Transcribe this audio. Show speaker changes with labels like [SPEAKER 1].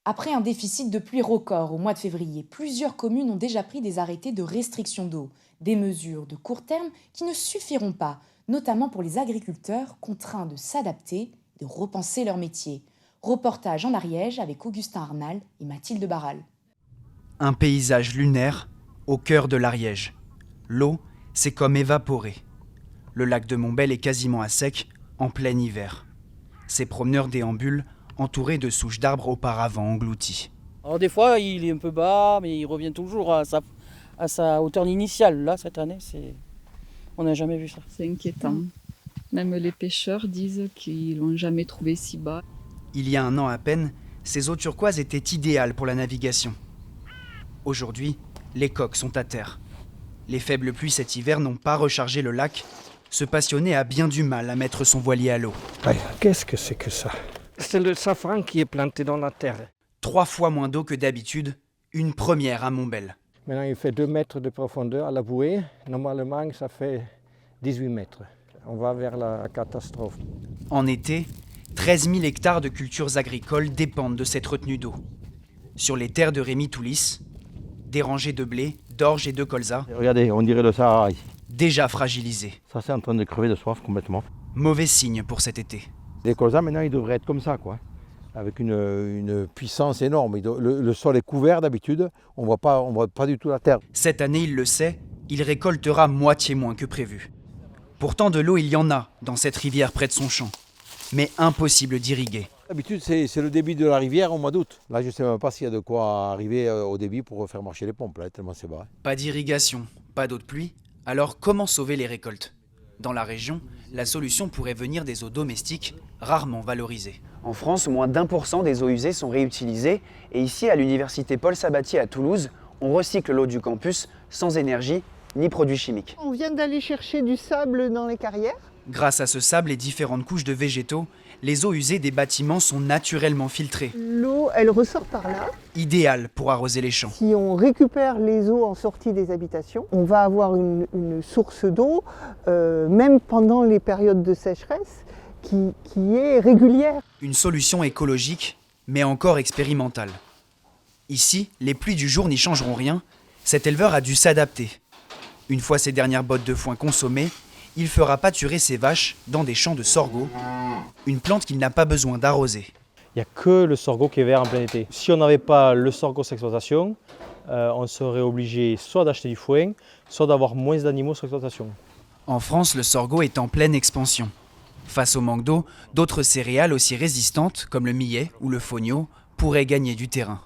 [SPEAKER 1] Après un déficit de pluie record au mois de février, plusieurs communes ont déjà pris des arrêtés de restriction d'eau, des mesures de court terme qui ne suffiront pas, notamment pour les agriculteurs contraints de s'adapter et de repenser leur métier. Reportage en Ariège avec Augustin Arnal et Mathilde Barral.
[SPEAKER 2] Un paysage lunaire au cœur de l'Ariège. L'eau s'est comme évaporée. Le lac de Montbel est quasiment à sec en plein hiver. Ces promeneurs déambulent entourés de souches d'arbres auparavant engloutis.
[SPEAKER 3] Alors des fois, il est un peu bas, mais il revient toujours à sa hauteur initiale. Là, cette année, on n'a jamais vu ça.
[SPEAKER 4] C'est inquiétant. Même les pêcheurs disent qu'ils l'ont jamais trouvé si bas.
[SPEAKER 2] Il y a un an à peine, ces eaux turquoises étaient idéales pour la navigation. Aujourd'hui, les coques sont à terre. Les faibles pluies cet hiver n'ont pas rechargé le lac. Ce passionné a bien du mal à mettre son voilier à l'eau.
[SPEAKER 5] Ouais, qu'est-ce que c'est que ça? C'est le safran qui est planté dans la terre.
[SPEAKER 2] 3 fois moins d'eau que d'habitude, une première à Montbel.
[SPEAKER 5] Maintenant, il fait 2 mètres de profondeur à la bouée. Normalement, ça fait 18 mètres. On va vers la catastrophe.
[SPEAKER 2] En été, 13 000 hectares de cultures agricoles dépendent de cette retenue d'eau. Sur les terres de Rémy Toulis, des rangées de blé, d'orge et de colza,
[SPEAKER 6] Regardez, on dirait le Sahara ici.
[SPEAKER 2] déjà fragilisées.
[SPEAKER 6] Ça, c'est en train de crever de soif complètement.
[SPEAKER 2] Mauvais signe pour cet été.
[SPEAKER 6] Les colzas, maintenant, ils devraient être comme ça, quoi. Avec une puissance énorme. Le sol est couvert d'habitude, on voit pas du tout la terre.
[SPEAKER 2] Cette année, il le sait, il récoltera moitié moins que prévu. Pourtant, de l'eau, il y en a dans cette rivière près de son champ. Mais impossible d'irriguer.
[SPEAKER 6] D'habitude, c'est le débit de la rivière au mois d'août. Là, je ne sais même pas s'il y a de quoi arriver au débit pour faire marcher les pompes, là, tellement c'est bas.
[SPEAKER 2] Pas d'irrigation, pas d'eau de pluie. Alors comment sauver les récoltes? Dans la région, la solution pourrait venir des eaux domestiques, rarement valorisées.
[SPEAKER 7] En France, moins d'1% des eaux usées sont réutilisées. Et ici, à l'université Paul Sabatier à Toulouse, on recycle l'eau du campus sans énergie ni produits chimiques.
[SPEAKER 8] On vient d'aller chercher du sable dans les carrières.
[SPEAKER 2] Grâce à ce sable et différentes couches de végétaux, les eaux usées des bâtiments sont naturellement filtrées.
[SPEAKER 8] L'eau, elle ressort par là.
[SPEAKER 2] Idéal pour arroser les champs.
[SPEAKER 8] Si on récupère les eaux en sortie des habitations, on va avoir une source d'eau, même pendant les périodes de sécheresse, qui est régulière.
[SPEAKER 2] Une solution écologique, mais encore expérimentale. Ici, les pluies du jour n'y changeront rien. Cet éleveur a dû s'adapter. Une fois ses dernières bottes de foin consommées, il fera pâturer ses vaches dans des champs de sorgho, une plante qu'il n'a pas besoin d'arroser.
[SPEAKER 9] Il n'y a que le sorgho qui est vert en plein été. Si on n'avait pas le sorgho sur exploitation, on serait obligé soit d'acheter du foin, soit d'avoir moins d'animaux sur exploitation.
[SPEAKER 2] En France, le sorgho est en pleine expansion. Face au manque d'eau, d'autres céréales aussi résistantes, comme le millet ou le fonio, pourraient gagner du terrain.